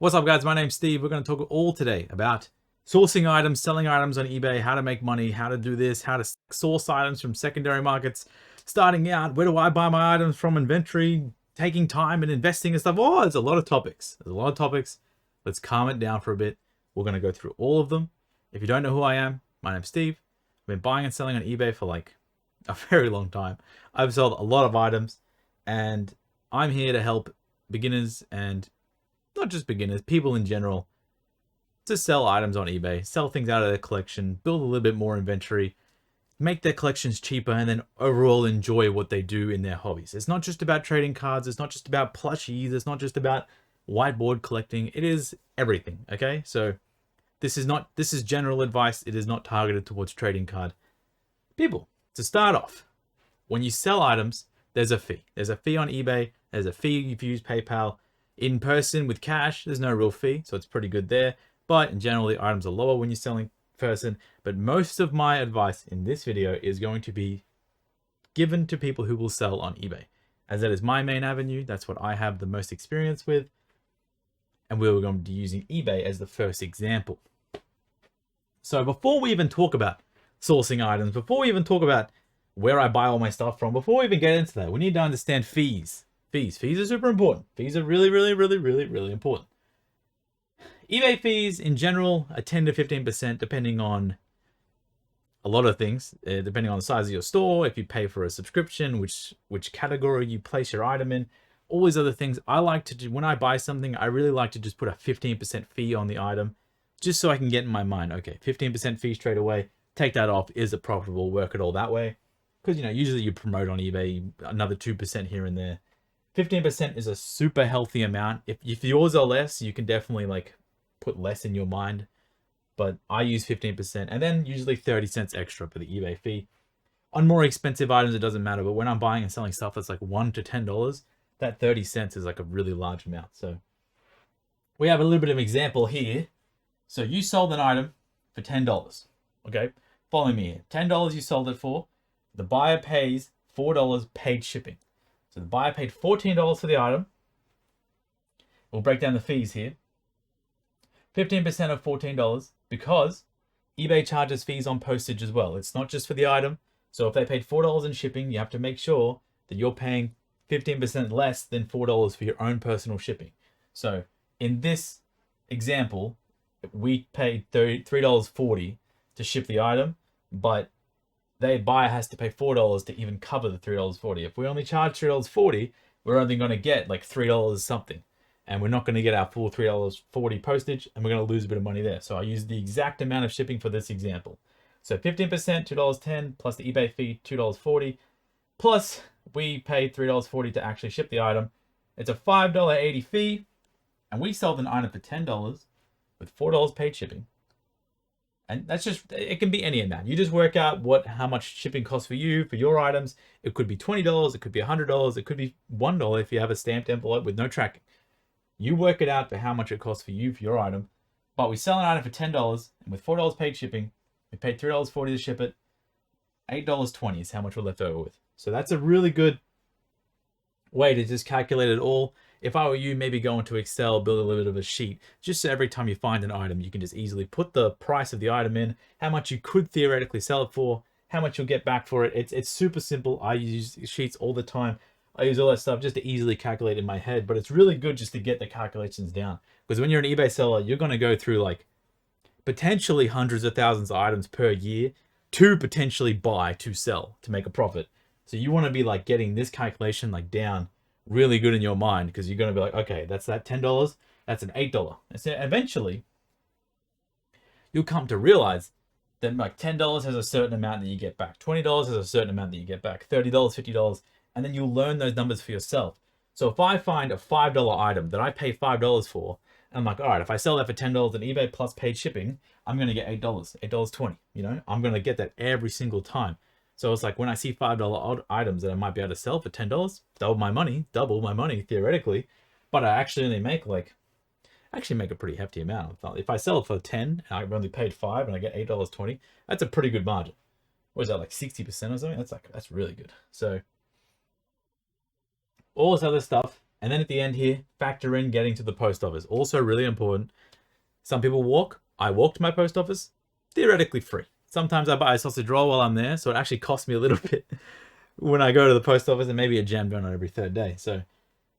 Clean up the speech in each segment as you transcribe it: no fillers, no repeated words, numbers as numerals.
What's up, guys? My name's Steve. We're going to talk all today about sourcing items, selling items on eBay, how to make money, how to do this, how to source items from secondary markets, starting out, where do I buy my items from, inventory, taking time and investing and stuff. Oh, there's a lot of topics. Let's calm it down for a bit. We're going to go through all of them. If you don't know who I am, my name's Steve. I've been buying and selling on eBay for like a very long time. I've sold a lot of items, and I'm here to help beginners and not just beginners, people in general, to sell items on eBay, sell things out of their collection, build a little bit more inventory, make their collections cheaper, and then overall enjoy what they do in their hobbies. It's not just about trading cards. It's not just about plushies. It's not just about whiteboard collecting. It is everything, okay? So this is general advice. It is not targeted towards trading card people. To start off, when you sell items, there's a fee. There's a fee on eBay. There's a fee if you use PayPal. In person with cash, there's no real fee, so it's pretty good there. But in general, the items are lower when you're selling in person. But most of my advice in this video is going to be given to people who will sell on eBay, as that is my main avenue. That's what I have the most experience with. And we were going to be using eBay as the first example. So before we even talk about sourcing items, before we even talk about where I buy all my stuff from, before we even get into that, we need to understand fees. Fees are super important. Fees are really important. eBay fees in general are 10 to 15% depending on a lot of things, depending on the size of your store, if you pay for a subscription, which category you place your item in, all these other things. I like to do, when I buy something, I really like to just put a 15% fee on the item, just so I can get in my mind, okay, 15% fee straight away, take that off, is it profitable, work it all that way. Because, you know, usually you promote on eBay, another 2% here and there. 15% is a super healthy amount. If yours are less, you can definitely like put less in your mind. But I use 15% and then usually 30 cents extra for the eBay fee. On more expensive items, it doesn't matter. But when I'm buying and selling stuff that's like $1 to $10, that 30 cents is like a really large amount. So we have a little bit of an example here. So you sold an item for $10. Okay, follow me here. $10 you sold it for. The buyer pays $4 paid shipping. So the buyer paid $14 for the item. We'll break down the fees here. 15% of $14 because eBay charges fees on postage as well. It's not just for the item. So if they paid $4 in shipping, you have to make sure that you're paying 15% less than $4 for your own personal shipping. So in this example, we paid $3.40 to ship the item, but the buyer has to pay $4 to even cover the $3.40. If we only charge $3.40, we're only going to get like $3 something. And we're not going to get our full $3.40 postage, and we're going to lose a bit of money there. So I use the exact amount of shipping for this example. So 15%, $2.10, plus the eBay fee, $2.40, plus we paid $3.40 to actually ship the item. It's a $5.80 fee, and we sold an item for $10 with $4 paid shipping. And that's just, it can be any amount. You just work out how much shipping costs for you, for your items. It could be $20, it could be $100, it could be $1 if you have a stamped envelope with no tracking. You work it out for how much it costs for you, for your item. But we sell an item for $10, and with $4 paid shipping, we paid $3.40 to ship it. $8.20 is how much we're left over with. So that's a really good way to just calculate it all. If I were you, maybe go into Excel, build a little bit of a sheet, just so every time you find an item, you can just easily put the price of the item in, how much you could theoretically sell it for, how much you'll get back for it. It's super simple. I use sheets all the time. I use all that stuff just to easily calculate in my head, but it's really good just to get the calculations down. Because when you're an eBay seller, you're going to go through like potentially hundreds of thousands of items per year to potentially buy, to sell, to make a profit. So you want to be like getting this calculation like down really good in your mind, because you're going to be like, okay, that's that $10, that's an $8. And so eventually you'll come to realize that like $10 has a certain amount that you get back, $20 has a certain amount that you get back, $30, $50, and then you'll learn those numbers for yourself. So if I find a $5 item that I pay $5 for, I'm like, all right, if I sell that for $10 on eBay plus paid shipping, I'm going to get $8, $8.20, you know, I'm going to get that every single time. So it's like when I see $5 odd items that I might be able to sell for $10, double my money theoretically, but I actually only make a pretty hefty amount. If I sell it for 10 and I've only paid 5 and I get $8.20, that's a pretty good margin. What is that, like 60% or something? That's really good. So all this other stuff And then at the end here, factor in getting to the post office. Also really important. Some people walk. I walk to my post office. Theoretically free. Sometimes I buy a sausage roll while I'm there, so it actually costs me a little bit when I go to the post office, and maybe a jam donut every third day. So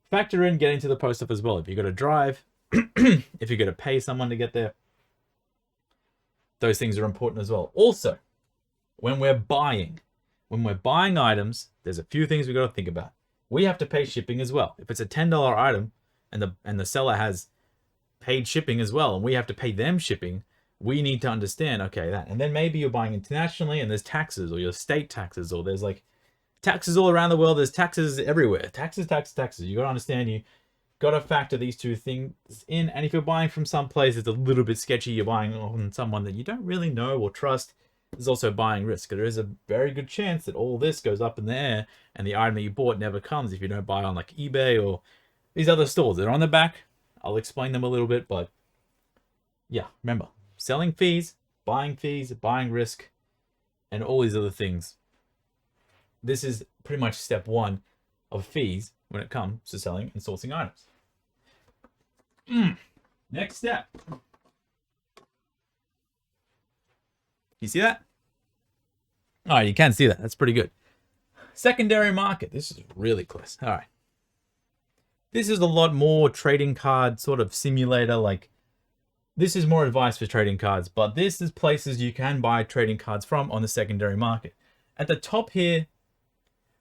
factor in getting to the post office as well. If you got to drive, if you got to pay someone to get there, those things are important as well. Also, when we're buying items, there's a few things we got to think about. We have to pay shipping as well. If it's a $10 item and the seller has paid shipping as well, and we have to pay them shipping, we need to understand, okay, that. And then maybe you're buying internationally and there's taxes, or your state taxes, or there's like taxes all around the world. There's taxes everywhere. Taxes. You got to understand, you got to factor these two things in. And if you're buying from some place it's a little bit sketchy, you're buying on someone that you don't really know or trust, there's also buying risk. There is a very good chance that all this goes up in the air and the item that you bought never comes if you don't buy on like eBay or these other stores. They're on the back. I'll explain them a little bit, but yeah, remember, selling fees, buying risk, and all these other things. This is pretty much step one of fees when it comes to selling and sourcing items. Next step. You see that? All right, you can see that. That's pretty good. Secondary market. This is really close. All right. This is a lot more trading card sort of simulator. Like, this is more advice for trading cards, but this is places you can buy trading cards from on the secondary market. At the top here,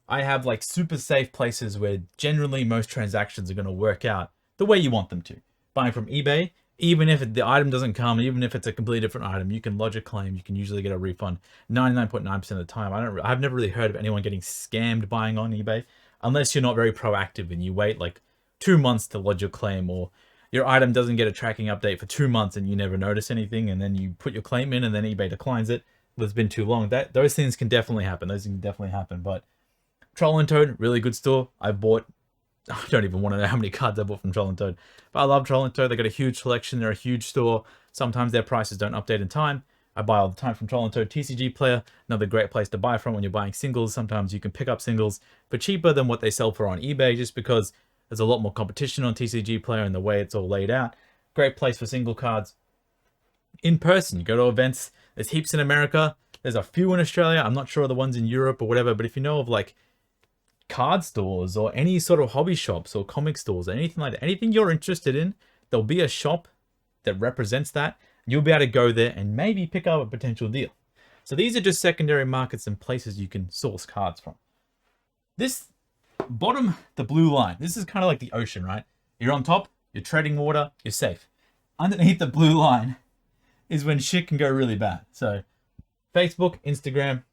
I have like super safe places where generally most transactions are going to work out the way you want them to. Buying from eBay, even if the item doesn't come, even if it's a completely different item, you can lodge a claim. You can usually get a refund 99.9% of the time. I've never really heard of anyone getting scammed buying on eBay, unless you're not very proactive and you wait like 2 months to lodge your claim, or your item doesn't get a tracking update for 2 months and you never notice anything, and then you put your claim in and then eBay declines it. Well, it's been too long. Those things can definitely happen. But Troll and Toad, really good store. I don't even want to know how many cards I bought from Troll and Toad, but I love Troll and Toad. They got a huge selection. They're a huge store. Sometimes their prices don't update in time. I buy all the time from Troll and Toad. TCG Player, another great place to buy from when you're buying singles. Sometimes you can pick up singles for cheaper than what they sell for on eBay, just because there's a lot more competition on TCG Player and the way it's all laid out. Great place for single cards. In person, you go to events. There's heaps in America. There's a few in Australia. I'm not sure of the ones in Europe or whatever, but if you know of like card stores or any sort of hobby shops or comic stores or anything like that, anything you're interested in, there'll be a shop that represents that. You'll be able to go there and maybe pick up a potential deal. So these are just secondary markets and places you can source cards from. This bottom, the blue line, this is kind of like the ocean, right? You're on top, you're treading water, you're safe. Underneath the blue line is when shit can go really bad. So Facebook, Instagram,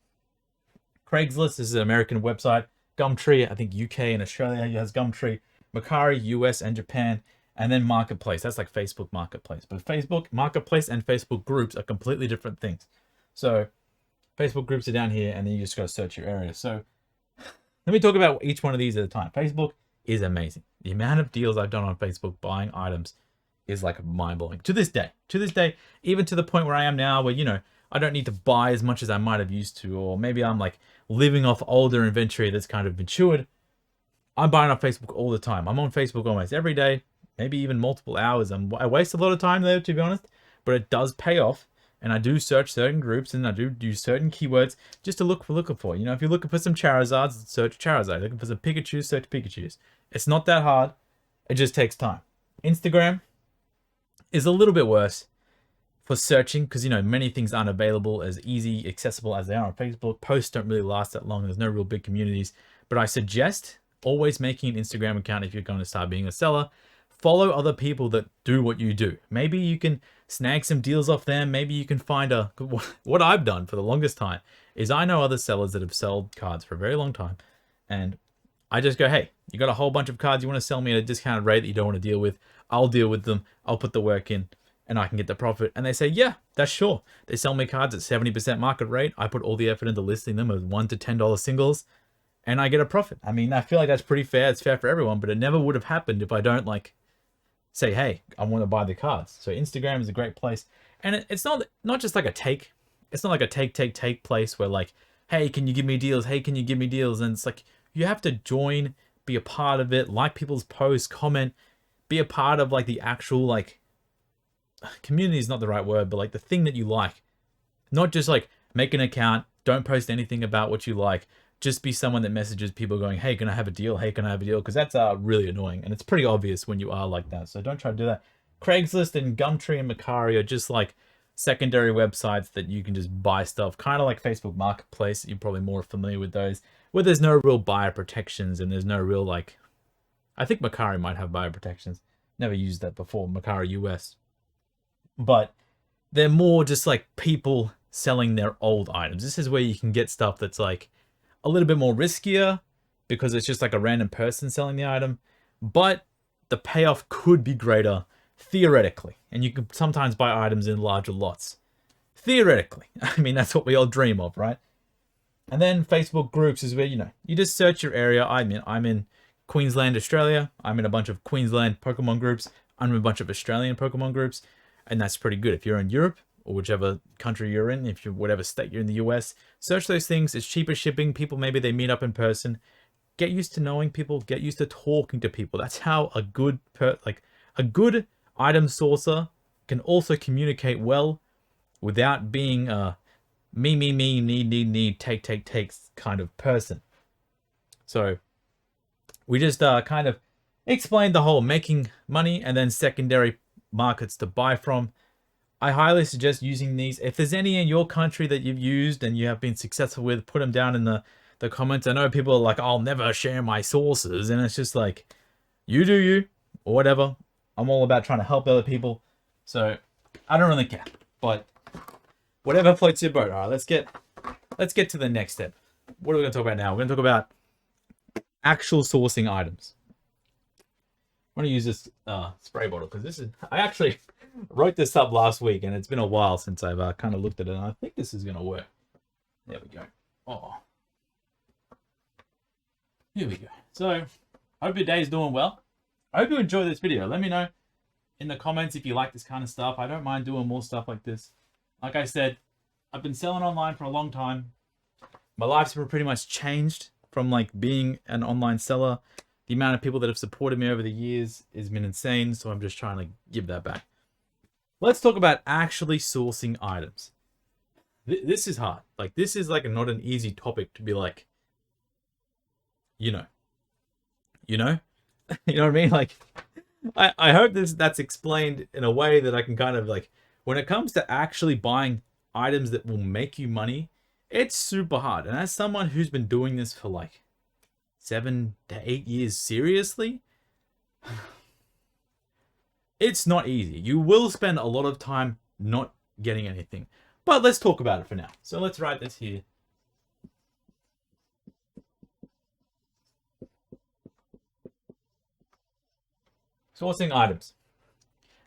Craigslist, this is an American website. Gumtree, I think UK and Australia has Gumtree. Mercari, US and Japan. And then Marketplace, that's like Facebook Marketplace. But Facebook Marketplace and Facebook groups are completely different things. So Facebook groups are down here, and then you just go search your area. So let me talk about each one of these at a time. Facebook is amazing. The amount of deals I've done on Facebook buying items is like mind-blowing. To this day, even to the point where I am now, where, you know, I don't need to buy as much as I might have used to, or maybe I'm like living off older inventory that's kind of matured. I'm buying off Facebook all the time. I'm on Facebook almost every day, maybe even multiple hours. I waste a lot of time there, to be honest, but it does pay off. And I do search certain groups, and I do certain keywords just to look for. You know, if you're looking for some Charizards, search Charizard. Looking for some Pikachus, search Pikachus. It's not that hard. It just takes time. Instagram is a little bit worse for searching, because, you know, many things aren't available as easy, accessible as they are on Facebook. Posts don't really last that long. There's no real big communities. But I suggest always making an Instagram account if you're going to start being a seller. Follow other people that do what you do. Maybe you can snag some deals off them. Maybe you can find what I've done for the longest time is I know other sellers that have sold cards for a very long time. And I just go, hey, you got a whole bunch of cards you want to sell me at a discounted rate that you don't want to deal with. I'll deal with them. I'll put the work in and I can get the profit. And they say, yeah, that's sure. They sell me cards at 70% market rate. I put all the effort into listing them as $1 to $10 singles, and I get a profit. I mean, I feel like that's pretty fair. It's fair for everyone, but it never would have happened if I don't like say, hey, I want to buy the cards. So Instagram is a great place. And it's not just like a take. It's not like a take place where like, hey, can you give me deals? Hey, can you give me deals? And it's like, you have to join be a part of it, like people's posts, comment, be a part of like the actual like community is not the right word, but like the thing that you like. Not just like make an account, don't post anything about what you like. Just be someone that messages people going, hey, can I have a deal? Hey, can I have a deal? Because that's really annoying. And it's pretty obvious when you are like that. So don't try to do that. Craigslist and Gumtree and Mercari are just like secondary websites that you can just buy stuff. Kind of like Facebook Marketplace. You're probably more familiar with those. Where there's no real buyer protections and there's no real like... I think Mercari might have buyer protections. Never used that before. Mercari US. But they're more just like people selling their old items. This is where you can get stuff that's like a little bit more riskier because it's just like a random person selling the item, but the payoff could be greater theoretically. And you can sometimes buy items in larger lots. Theoretically. I mean, that's what we all dream of, right? And then Facebook groups is where, you know, you just search your area. I'm in Queensland, Australia. I'm in a bunch of Queensland Pokemon groups. I'm in a bunch of Australian Pokemon groups. And that's pretty good. If you're in Europe, or whichever country you're in, if you're whatever state you're in the US, search those things. It's cheaper shipping. People, maybe they meet up in person. Get used to knowing people. Get used to talking to people. That's how a good item sourcer can also communicate well without being a me, need, take kind of person. So we just kind of explained the whole making money and then secondary markets to buy from. I highly suggest using these. If there's any in your country that you've used and you have been successful with, put them down in the comments. I know people are like, I'll never share my sources. And it's just like, you do you, or whatever. I'm all about trying to help other people. So I don't really care. But whatever floats your boat. All right, let's get to the next step. What are we going to talk about now? We're going to talk about actual sourcing items. I'm going to use this spray bottle because this is... I actually... wrote this up last week and it's been a while since I've kind of looked at it, and I think this is going to work. There we go. Oh, here we go. So I hope your day is doing well. I hope you enjoy this video. Let me know in the comments if you like this kind of stuff. I don't mind doing more stuff like this. Like I said, I've been selling online for a long time. My life's pretty much changed from like being an online seller. The amount of people that have supported me over the years has been insane, so I'm just trying to give that back. Let's talk about actually sourcing items. This is hard. Like, this is like not an easy topic to be like, you know you know what I mean? Like, I hope that's explained in a way that I can kind of like, when it comes to actually buying items that will make you money, it's super hard. And as someone who's been doing this for like 7 to 8 years seriously, it's not easy. You will spend a lot of time not getting anything. But let's talk about it for now. So let's write this here. Sourcing items.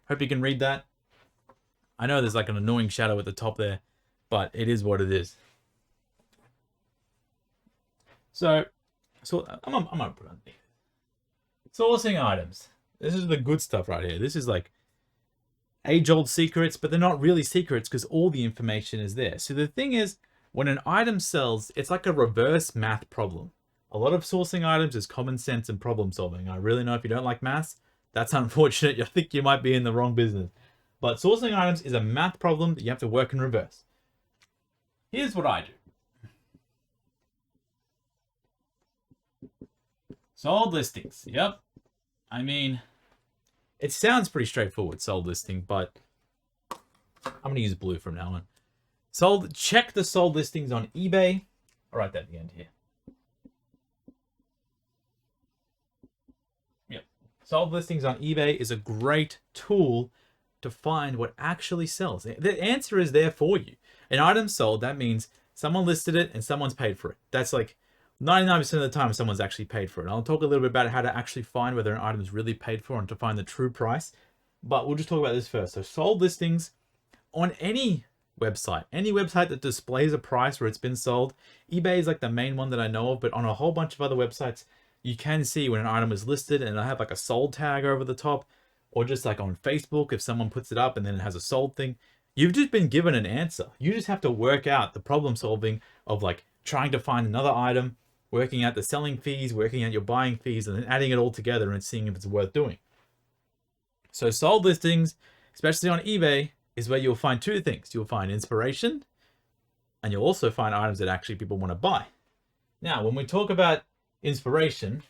Hope you can read that. I know there's like an annoying shadow at the top there, but it is what it is. So I'm gonna put on sourcing items. This is the good stuff right here. This is like age-old secrets, but they're not really secrets because all the information is there. So the thing is, when an item sells, it's like a reverse math problem. A lot of sourcing items is common sense and problem solving. I really know if you don't like maths, that's unfortunate. I think you might be in the wrong business. But sourcing items is a math problem that you have to work in reverse. Here's what I do. Sold listings. Yep. I mean, it sounds pretty straightforward, sold listing, but I'm going to use blue from now on. Check the sold listings on eBay. I'll write that at the end here. Yep. Sold listings on eBay is a great tool to find what actually sells. The answer is there for you. An item sold, that means someone listed it and someone's paid for it. That's like 99% of the time someone's actually paid for it. I'll talk a little bit about how to actually find whether an item is really paid for and to find the true price. But we'll just talk about this first. So sold listings on any website that displays a price where it's been sold. eBay is like the main one that I know of, but on a whole bunch of other websites, you can see when an item is listed and it'll have like a sold tag over the top, or just like on Facebook, if someone puts it up and then it has a sold thing. You've just been given an answer. You just have to work out the problem solving of like trying to find another item working out the selling fees, working out your buying fees, and then adding it all together and seeing if it's worth doing. So sold listings, especially on eBay, is where you'll find two things. You'll find inspiration, and you'll also find items that actually people want to buy. Now, when we talk about inspiration,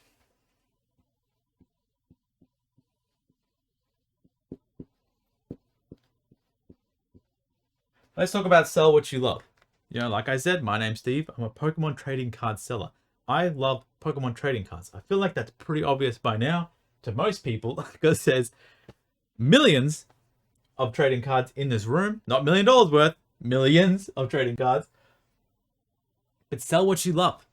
let's talk about sell what you love. You know, like I said, my name's Steve. I'm a Pokemon trading card seller. I love Pokemon trading cards. I feel like that's pretty obvious by now to most people because there's millions of trading cards in this room. Not $1 million worth, millions of trading cards. But sell what you love.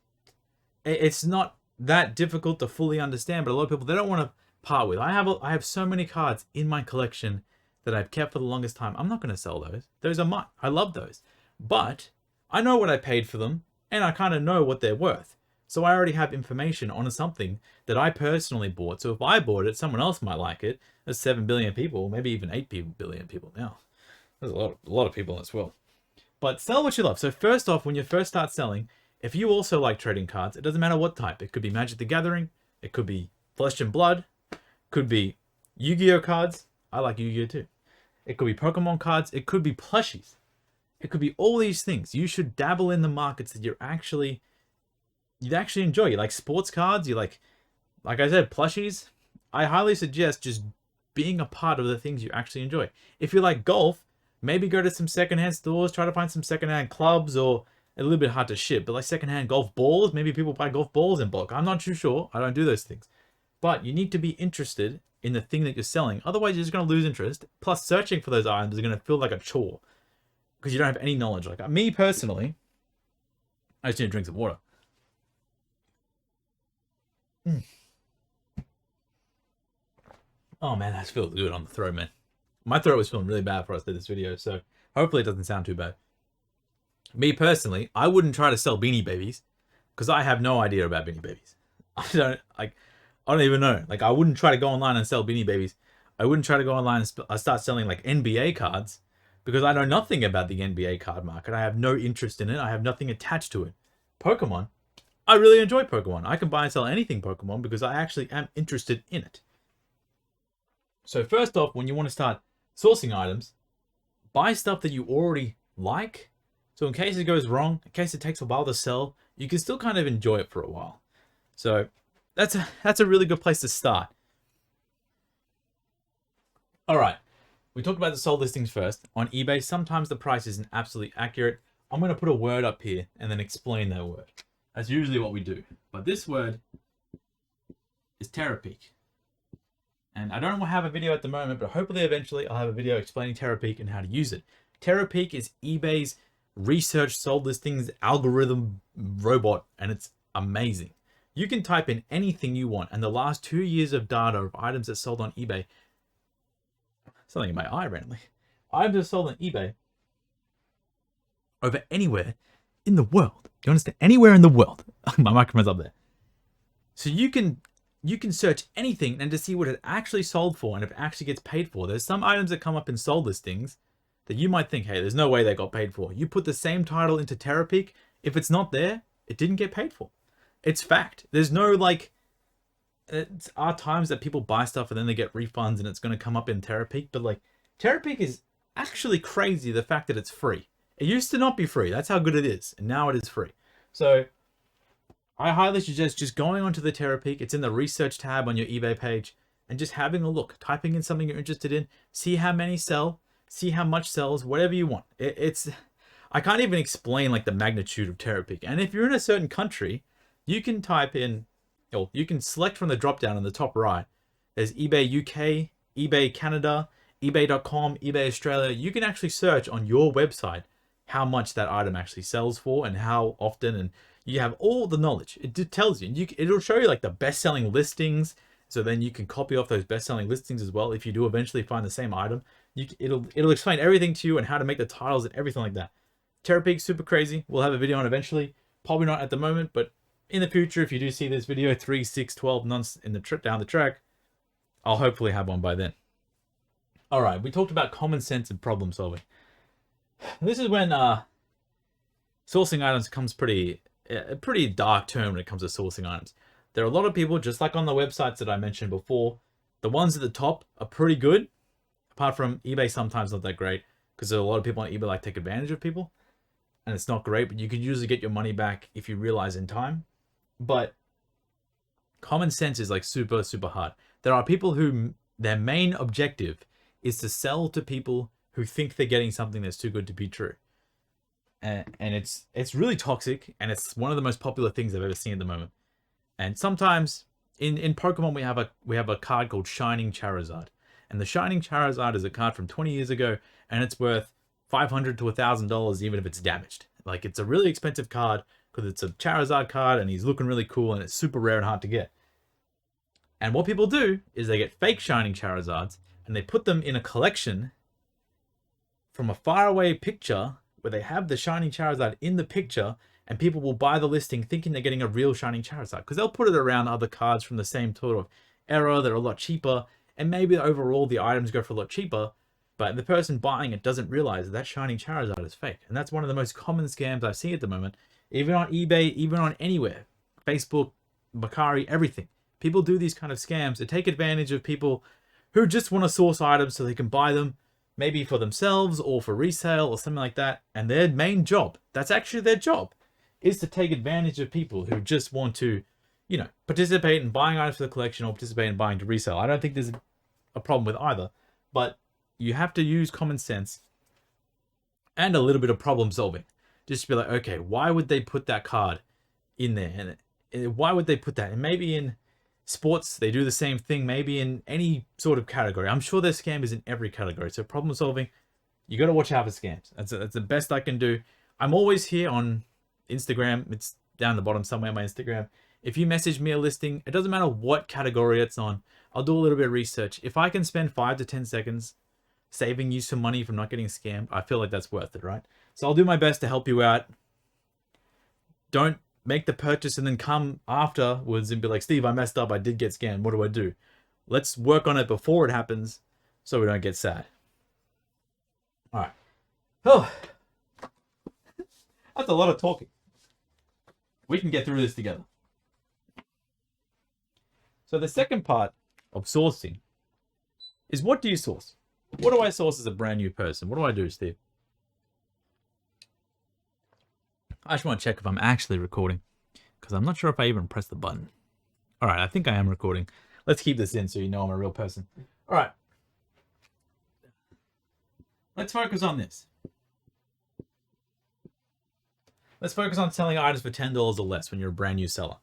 It's not that difficult to fully understand, but a lot of people, they don't want to part with. I have so many cards in my collection that I've kept for the longest time. I'm not going to sell those. Those are mine. I love those. But I know what I paid for them, and I kind of know what they're worth. So I already have information on something that I personally bought. So if I bought it, someone else might like it. There's 7 billion people, maybe even 8 billion people now. There's a lot of people in this world. But sell what you love. So first off, when you first start selling, if you also like trading cards, it doesn't matter what type. It could be Magic the Gathering. It could be Flesh and Blood. Could be Yu-Gi-Oh cards. I like Yu-Gi-Oh too. It could be Pokemon cards. It could be plushies. It could be all these things. You should dabble in the markets that you'd actually enjoy. You like sports cards. You like I said, plushies. I highly suggest just being a part of the things you actually enjoy. If you like golf, maybe go to some secondhand stores. Try to find some secondhand clubs, or a little bit hard to ship, but like secondhand golf balls. Maybe people buy golf balls in bulk. I'm not too sure. I don't do those things. But you need to be interested in the thing that you're selling. Otherwise, you're just going to lose interest. Plus, searching for those items is going to feel like a chore because you don't have any knowledge. Like me personally, I just need to drink some water. Oh man, that feels good on the throat, man. My throat was feeling really bad before I did this video, so hopefully it doesn't sound too bad. Me personally, I wouldn't try to sell Beanie Babies because I have no idea about Beanie Babies. I don't even know. Like, I wouldn't try to go online and sell Beanie Babies. I wouldn't try to go online and start selling like NBA cards because I know nothing about the NBA card market. I have no interest in it. I have nothing attached to it. Pokemon, I really enjoy Pokemon. I can buy and sell anything Pokemon because I actually am interested in it. So first off, when you want to start sourcing items, buy stuff that you already like. So in case it goes wrong, in case it takes a while to sell, you can still kind of enjoy it for a while. So that's a really good place to start. All right, we talked about the sold listings first. On eBay, sometimes the price isn't absolutely accurate. I'm going to put a word up here and then explain that word. That's usually what we do. But this word is Terapeak. And I don't have a video at the moment, but hopefully eventually I'll have a video explaining Terapeak and how to use it. Terapeak is eBay's research sold listings algorithm robot, and it's amazing. You can type in anything you want, and the last 2 years of data of items that sold on eBay, something in my eye randomly, items that sold on eBay over anywhere in the world. Do you understand? Anywhere in the world. My microphone's up there. So you can search anything and to see what it actually sold for and if it actually gets paid for. There's some items that come up in sold listings that you might think, hey, there's no way they got paid for. You put the same title into Terapeak. If it's not there, it didn't get paid for. It's fact. There's no like, it's are times that people buy stuff and then they get refunds and it's going to come up in Terapeak. But like, Terapeak is actually crazy, the fact that it's free. It used to not be free. That's how good it is. And now it is free. So I highly suggest just going onto the Terapeak. It's in the research tab on your eBay page and just having a look, typing in something you're interested in, see how many sell, see how much sells, whatever you want. I can't even explain like the magnitude of Terapeak. And if you're in a certain country, you can type in, or you can select from the drop down in the top right. There's eBay UK, eBay Canada, ebay.com, eBay Australia. You can actually search on your website how much that item actually sells for and how often, and you have all the knowledge. It tells you. It'll show you like the best-selling listings, so then you can copy off those best-selling listings as well. If you do eventually find the same item, it'll explain everything to you and how to make the titles and everything like that. Terapeak's super crazy. We'll have a video on eventually. Probably not at the moment, but in the future, if you do see this video 3, 6, 12 months in the trip down the track, I'll hopefully have one by then. All right, we talked about common sense and problem solving. This is when sourcing items becomes pretty a pretty dark term when it comes to sourcing items. There are a lot of people, just like on the websites that I mentioned before, the ones at the top are pretty good. Apart from eBay, sometimes not that great, because there are a lot of people on eBay like take advantage of people, and it's not great, but you could usually get your money back if you realize in time. But common sense is like super, super hard. There are people who their main objective is to sell to people who think they're getting something that's too good to be true. And it's really toxic, and it's one of the most popular things I've ever seen at the moment. And sometimes in Pokemon we have a card called Shining Charizard. And the Shining Charizard is a card from 20 years ago, and it's worth $500 to $1,000 even if it's damaged. Like, it's a really expensive card because it's a Charizard card and he's looking really cool and it's super rare and hard to get. And what people do is they get fake Shining Charizards and they put them in a collection from a faraway picture where they have the Shining Charizard in the picture, and people will buy the listing thinking they're getting a real Shining Charizard because they'll put it around other cards from the same sort of era that are a lot cheaper, and maybe overall the items go for a lot cheaper, but the person buying it doesn't realize that Shining Charizard is fake. And that's one of the most common scams I see at the moment, even on eBay, even on anywhere, Facebook, Mercari, everything. People do these kind of scams to take advantage of people who just want to source items so they can buy them, maybe for themselves or for resale or something like that. And their main job, that's actually their job, is to take advantage of people who just want to, you know, participate in buying items for the collection or participate in buying to resell. I don't think there's a problem with either, but you have to use common sense and a little bit of problem solving. Just to be like, okay, why would they put that card in there? And why would they put that? And maybe in sports, they do the same thing. Maybe in any sort of category. I'm sure there's scammers in every category. So problem solving, you got to watch out for scams. That's the best I can do. I'm always here on Instagram. It's down the bottom somewhere on my Instagram. If you message me a listing, it doesn't matter what category it's on. I'll do a little bit of research. If I can spend 5 to 10 seconds saving you some money from not getting scammed, I feel like that's worth it, right? So I'll do my best to help you out. Don't make the purchase and then come afterwards and be like, Steve, I messed up. I did get scammed. What do I do? Let's work on it before it happens so we don't get sad. All right. Oh, that's a lot of talking. We can get through this together. So the second part of sourcing is, what do you source? What do I source as a brand new person? What do I do, Steve? I just want to check if I'm actually recording, because I'm not sure if I even pressed the button. All right, I think I am recording. Let's keep this in so you know I'm a real person. All right. Let's focus on this. Let's focus on selling items for $10 or less when you're a brand new seller.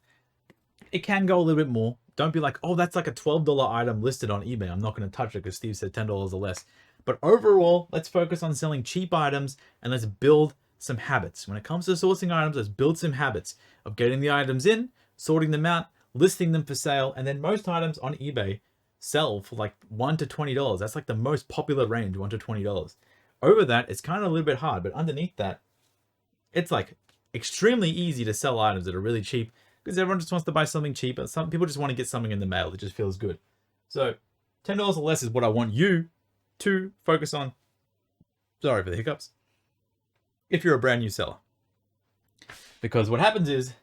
It can go a little bit more. Don't be like, oh, that's like a $12 item listed on eBay. I'm not going to touch it because Steve said $10 or less. But overall, let's focus on selling cheap items and let's build some habits. When it comes to sourcing items, let's build some habits of getting the items in, sorting them out, listing them for sale. And then most items on eBay sell for like $1 to $20. That's like the most popular range, $1 to $20. Over that, it's kind of a little bit hard, but underneath that, it's like extremely easy to sell items that are really cheap, because everyone just wants to buy something cheap, and some people just want to get something in the mail that just feels good. So $10 or less is what I want you to focus on. Sorry for the hiccups. If you're a brand new seller. Because what happens is,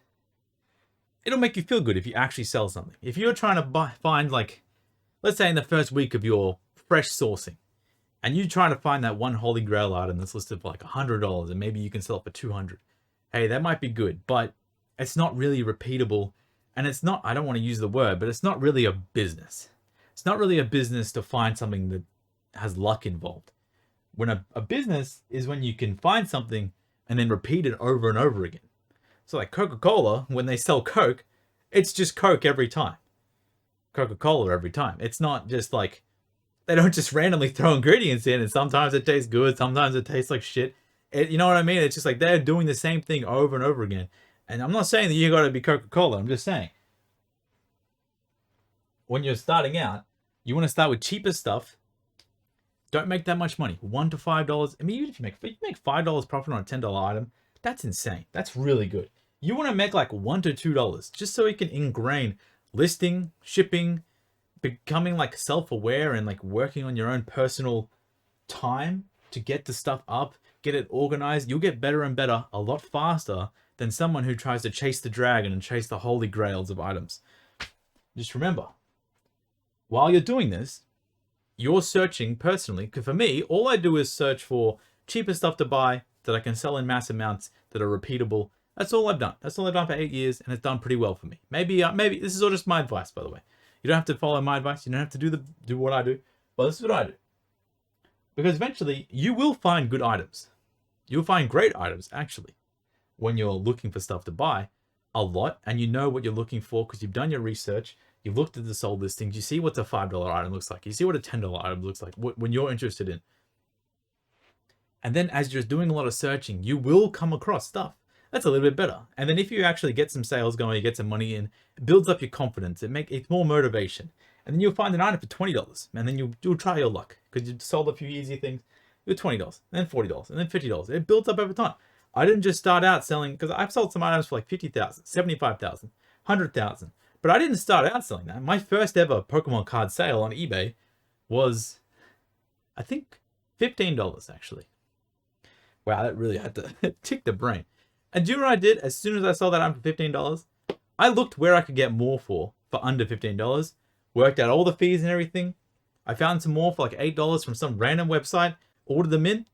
it'll make you feel good if you actually sell something. If you're trying to find, like, let's say in the first week of your fresh sourcing, and you're trying to find that one holy grail item that's listed for like $100, and maybe you can sell it for $200. Hey, that might be good, but it's not really repeatable. And it's not, I don't want to use the word, but it's not really a business. It's not really a business to find something that has luck involved. When a business is when you can find something and then repeat it over and over again. So like Coca-Cola, when they sell Coke, it's just Coke every time. Coca-Cola every time. It's not just like, they don't just randomly throw ingredients in, and sometimes it tastes good, sometimes it tastes like shit. You know what I mean? It's just like they're doing the same thing over and over again. And I'm not saying that you got to be Coca-Cola. I'm just saying, when you're starting out, you want to start with cheaper stuff. Don't make that much money. $1 to $5. I mean, even if you make $5 profit on a $10 item, that's insane. That's really good. You want to make like $1 to $2 just so you can ingrain listing, shipping, becoming like self-aware and like working on your own personal time to get the stuff up, get it organized. You'll get better and better a lot faster than someone who tries to chase the dragon and chase the holy grails of items. Just remember, while you're doing this, you're searching personally. Because for me, all I do is search for cheaper stuff to buy that I can sell in mass amounts that are repeatable. That's all I've done. That's all I've done for 8 years, and it's done pretty well for me. Maybe this is all just my advice, by the way. You don't have to follow my advice. You don't have to do what I do. But this is what I do. Because eventually, you will find good items. You'll find great items, actually, when you're looking for stuff to buy a lot, and you know what you're looking for because you've done your research. You've looked at the sold listings. You see what a $5 item looks like. You see what a $10 item looks like when you're interested in. And then as you're doing a lot of searching, you will come across stuff that's a little bit better. And then if you actually get some sales going, you get some money in, it builds up your confidence. It's more motivation. And then you'll find an item for $20. And then you'll try your luck because you sold a few easy things. You're $20, and then $40, and then $50. It builds up over time. I didn't just start out selling, because I've sold some items for like $50,000, $75,000, $100,000. But I didn't start out selling that. My first ever Pokemon card sale on eBay was, I think, $15 actually. Wow, that really had to tick the brain. And do you know what I did? As soon as I sold that item for $15, I looked where I could get more for under $15, worked out all the fees and everything. I found some more for like $8 from some random website, ordered them in.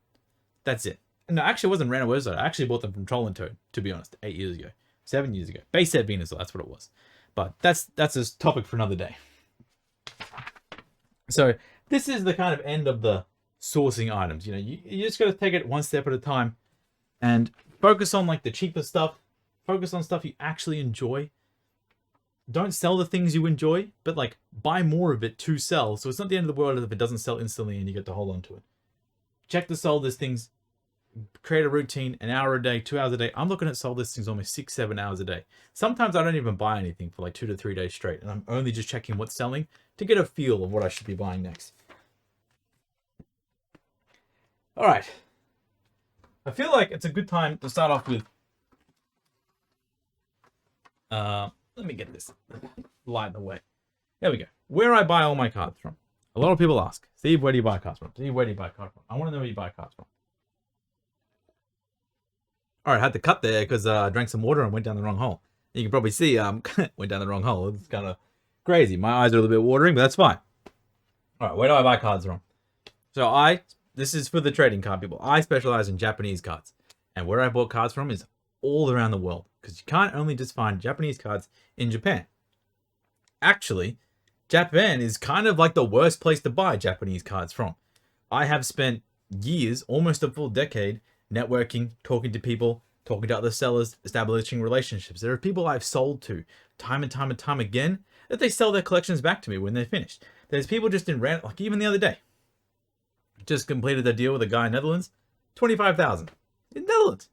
That's it. No, actually, it wasn't a random website. I actually bought them from Troll and Toad, to be honest, 8 years ago, 7 years ago. Base set Venusaur, that's what it was. But that's a topic for another day. So this is the kind of end of the sourcing items. You know, you just got to take it one step at a time and focus on like the cheaper stuff. Focus on stuff you actually enjoy. Don't sell the things you enjoy, but like buy more of it to sell. So it's not the end of the world if it doesn't sell instantly and you get to hold on to it. Check the sold listings. Create a routine, an hour a day, 2 hours a day. I'm looking at sold listings almost 6-7 hours a day. Sometimes I don't even buy anything for like 2 to 3 days straight, and I'm only just checking what's selling to get a feel of what I should be buying next. All right. I feel like it's a good time to start off with. Let me get this light in the way. There we go. Where I buy all my cards from. A lot of people ask, Steve, where do you buy cards from? Steve, where do you buy cards from? I want to know where you buy cards from. All right, I had to cut there because I drank some water and went down the wrong hole. You can probably see went down the wrong hole. It's kind of crazy. My eyes are a little bit watering, but that's fine. All right, where do I buy cards from? So this is for the trading card people. I specialize in Japanese cards. And where I bought cards from is all around the world. Because you can't only just find Japanese cards in Japan. Actually, Japan is kind of like the worst place to buy Japanese cards from. I have spent years, almost a full decade, networking, talking to people, talking to other sellers, establishing relationships. There are people I've sold to time and time and time again that they sell their collections back to me when they're finished. There's people just in random, like even the other day, just completed a deal with a guy in Netherlands, 25,000 in Netherlands,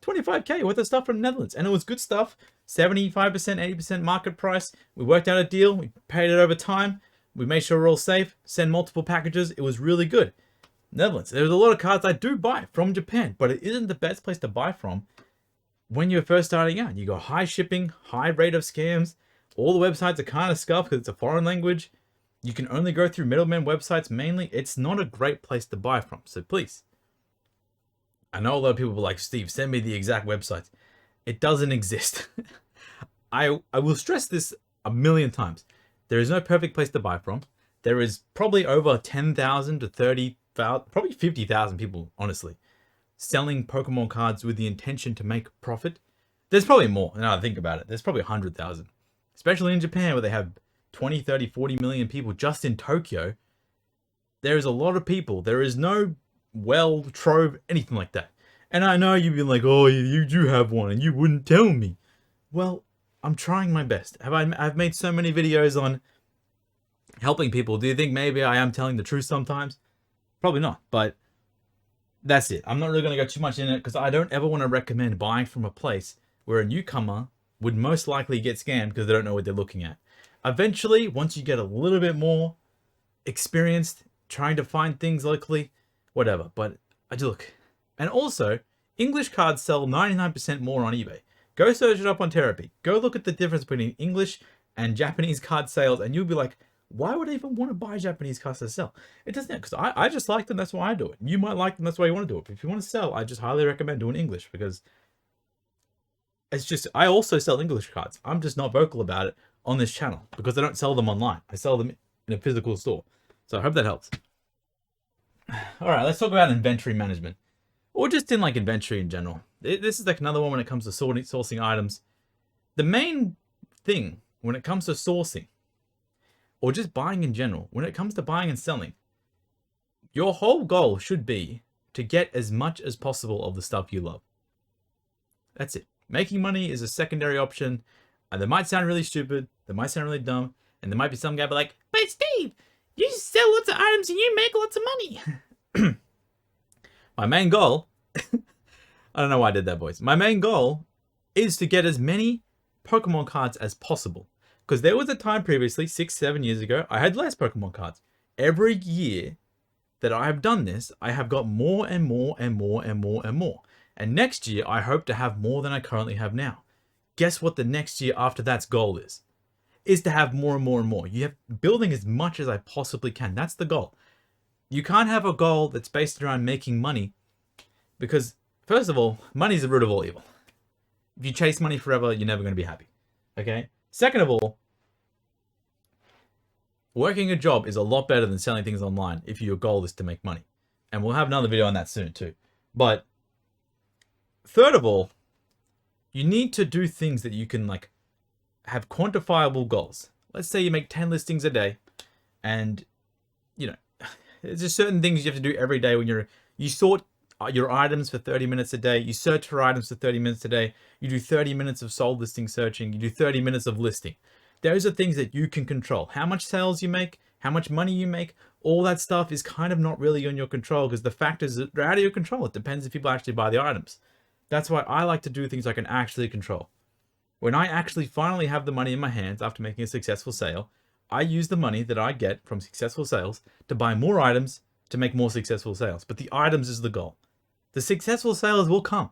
25K worth of stuff from Netherlands, and it was good stuff. 75%, 80% market price. We worked out a deal. We paid it over time. We made sure we're all safe. Send multiple packages. It was really good. Netherlands. There's a lot of cards I do buy from Japan, but it isn't the best place to buy from when you're first starting out. You got high shipping, high rate of scams. All the websites are kind of scuffed because it's a foreign language. You can only go through middleman websites mainly. It's not a great place to buy from. So please, I know a lot of people are like, Steve, send me the exact websites. It doesn't exist. I will stress this a million times. There is no perfect place to buy from. There is probably over 10,000 to 30,000, probably 50,000 people, honestly, selling Pokemon cards with the intention to make profit. There's probably more, now I think about it. There's probably 100,000, especially in Japan where they have 20, 30, 40 million people just in Tokyo. There is a lot of people. There is no well trove, anything like that. And I know you've been like, oh, you do have one and you wouldn't tell me. Well, I'm trying my best. I've made so many videos on helping people. Do you think maybe I am telling the truth sometimes? Probably not, but that's it. I'm not really going to go too much in it because I don't ever want to recommend buying from a place where a newcomer would most likely get scammed because they don't know what they're looking at. Eventually, once you get a little bit more experienced trying to find things locally, whatever. But look, and also, English cards sell 99% more on eBay. Go search it up on Therapy. Go look at the difference between English and Japanese card sales, and you'll be like, why would I even want to buy Japanese cards to sell? It doesn't, because I just like them, that's why I do it. You might like them, that's why you want to do it. But if you want to sell, I just highly recommend doing English, because It's just, I also sell English cards. I'm just not vocal about it on this channel because I don't sell them online. I sell them in a physical store. So I hope that helps. All right, let's talk about inventory management, or just in like inventory in general. This is like another one when it comes to sourcing items. The main thing when it comes to sourcing, or just buying in general, when it comes to buying and selling, your whole goal should be to get as much as possible of the stuff you love. That's it. Making money is a secondary option. And they might sound really stupid, they might sound really dumb, and there might be some guy be like, "But Steve, you sell lots of items and you make lots of money." My main goal, I don't know why I did that voice. My main goal is to get as many Pokemon cards as possible. Because there was a time previously, 6-7 years ago, I had less Pokemon cards. Every year that I have done this, I have got more and more and more and more and more. And next year, I hope to have more than I currently have now. Guess what the next year after that's goal is? Is to have more and more and more. You have building as much as I possibly can. That's the goal. You can't have a goal that's based around making money because, first of all, money is the root of all evil. If you chase money forever, you're never going to be happy. Okay? Second of all, working a job is a lot better than selling things online if your goal is to make money. And we'll have another video on that soon too. But third of all, you need to do things that you can like have quantifiable goals. Let's say you make 10 listings a day and you know, there's just certain things you have to do every day when you sort your items for 30 minutes a day, you search for items for 30 minutes a day, you do 30 minutes of sold listing searching, you do 30 minutes of listing. Those are things that you can control. How much sales you make, how much money you make, all that stuff is kind of not really on your control because the factors are out of your control. It depends if people actually buy the items. That's why I like to do things I can actually control. When I actually finally have the money in my hands after making a successful sale, I use the money that I get from successful sales to buy more items to make more successful sales. But the items is the goal. The successful sales will come.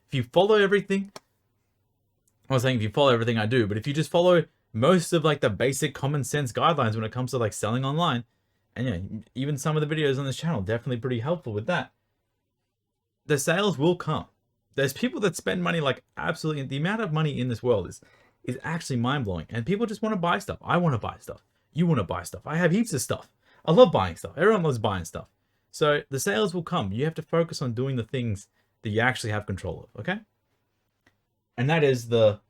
If you follow everything, I'm not saying if you follow everything I do, but if you just follow most of like the basic common sense guidelines when it comes to like selling online, and yeah, even some of the videos on this channel, definitely pretty helpful with that. The sales will come. There's people that spend money like absolutely, the amount of money in this world is actually mind-blowing. And people just want to buy stuff. I want to buy stuff. You want to buy stuff. I have heaps of stuff. I love buying stuff. Everyone loves buying stuff. So the sales will come. You have to focus on doing the things that you actually have control of, okay? And that is the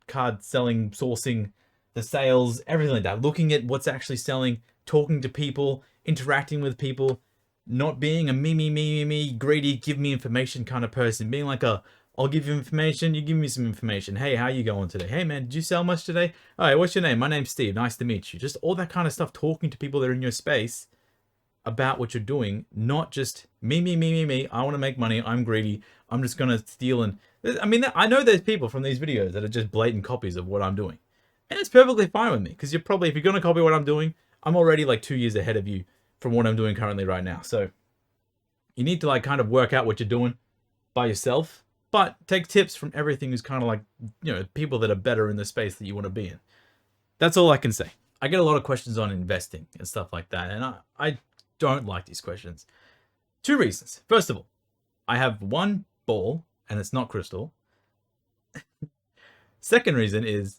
card selling, sourcing, the sales, everything like that. Looking at what's actually selling, talking to people, interacting with people, not being a me, greedy, give me information kind of person. Being like I'll give you information, you give me some information. Hey, how you going today? Hey man, did you sell much today? All right, what's your name? My name's Steve. Nice to meet you. Just all that kind of stuff, talking to people that are in your space about what you're doing, not just me. I want to make money. I'm greedy. I'm just going to steal. And I mean, I know there's people from these videos that are just blatant copies of what I'm doing. And it's perfectly fine with me because if you're going to copy what I'm doing, I'm already like 2 years ahead of you from what I'm doing currently right now. So you need to like kind of work out what you're doing by yourself, but take tips from everything who's kind of like, you know, people that are better in the space that you want to be in. That's all I can say. I get a lot of questions on investing and stuff like that. And I don't like these questions. 2 reasons. First of all, I have one ball and it's not crystal. Second reason is,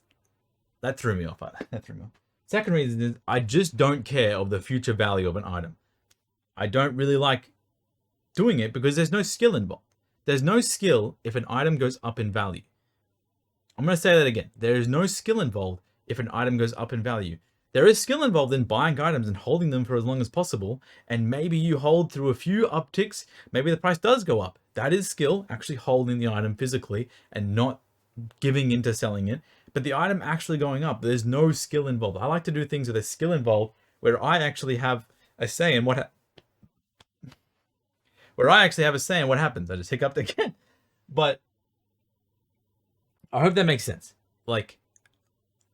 that threw me off. That threw me off. Second reason is I just don't care of the future value of an item. I don't really like doing it because there's no skill involved. There's no skill if an item goes up in value. I'm going to say that again. There is no skill involved if an item goes up in value. There is skill involved in buying items and holding them for as long as possible. And maybe you hold through a few upticks. Maybe the price does go up. That is skill, actually holding the item physically and not giving into selling it. But the item actually going up, there's no skill involved. I like to do things with a skill involved where I actually have a say in what happens. I just hiccuped again. But I hope that makes sense. Like,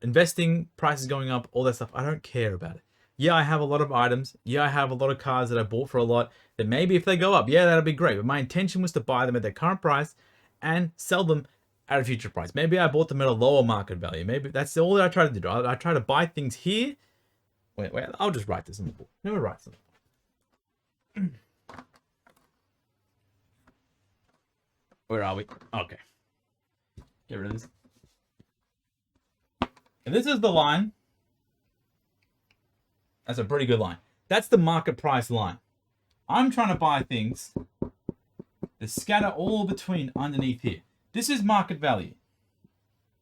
investing, prices going up, all that stuff, I don't care about it. Yeah, I have a lot of items. Yeah, I have a lot of cards that I bought for a lot. That maybe if they go up, yeah, that'll be great. But my intention was to buy them at their current price and sell them at a future price. Maybe I bought them at a lower market value. Maybe that's all that I try to do. I try to buy things here. Wait, I'll just write this in the book. Never write something. Where are we? Okay. Get rid of this. And this is the line. That's a pretty good line. That's the market price line. I'm trying to buy things that scatter all between underneath here. This is market value.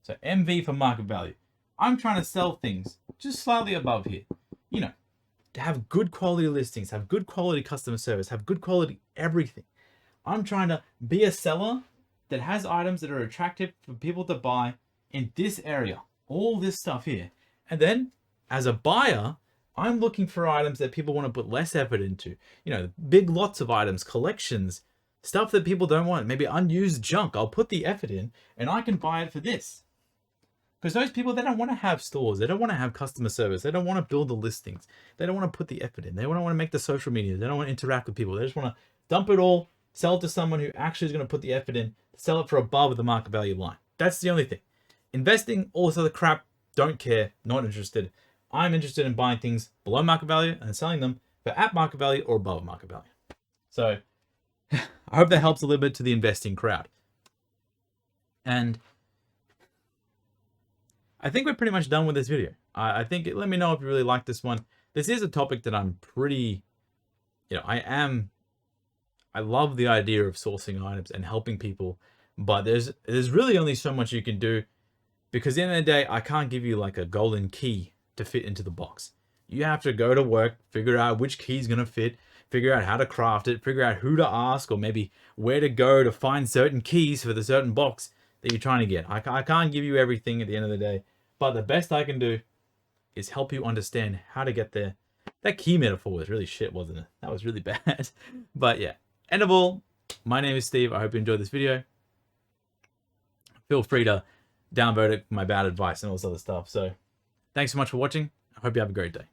So MV for market value. I'm trying to sell things just slightly above here. You know, to have good quality listings, have good quality customer service, have good quality everything. I'm trying to be a seller that has items that are attractive for people to buy in this area. All this stuff here. And then as a buyer, I'm looking for items that people want to put less effort into. You know, big lots of items, collections, stuff that people don't want. Maybe unused junk. I'll put the effort in and I can buy it for this. Because those people, they don't want to have stores. They don't want to have customer service. They don't want to build the listings. They don't want to put the effort in. They don't want to make the social media. They don't want to interact with people. They just want to dump it all, sell it to someone who actually is going to put the effort in, sell it for above the market value line. That's the only thing. Investing, all this other crap, don't care, not interested. I'm interested in buying things below market value and selling them for at market value or above market value. So I hope that helps a little bit to the investing crowd. And I think we're pretty much done with this video. I think, let me know if you really like this one. This is a topic that I'm pretty, you know, I love the idea of sourcing items and helping people, but there's really only so much you can do, because at the end of the day, I can't give you like a golden key to fit into the box. You have to go to work, figure out which key is going to fit, figure out how to craft it, figure out who to ask, or maybe where to go to find certain keys for the certain box that you're trying to get. I can't give you everything at the end of the day, but the best I can do is help you understand how to get there. That key metaphor was really shit, wasn't it? That was really bad. But yeah, end of all, my name is Steve. I hope you enjoyed this video. Feel free to downvote it for my bad advice and all this other stuff. So thanks so much for watching. I hope you have a great day.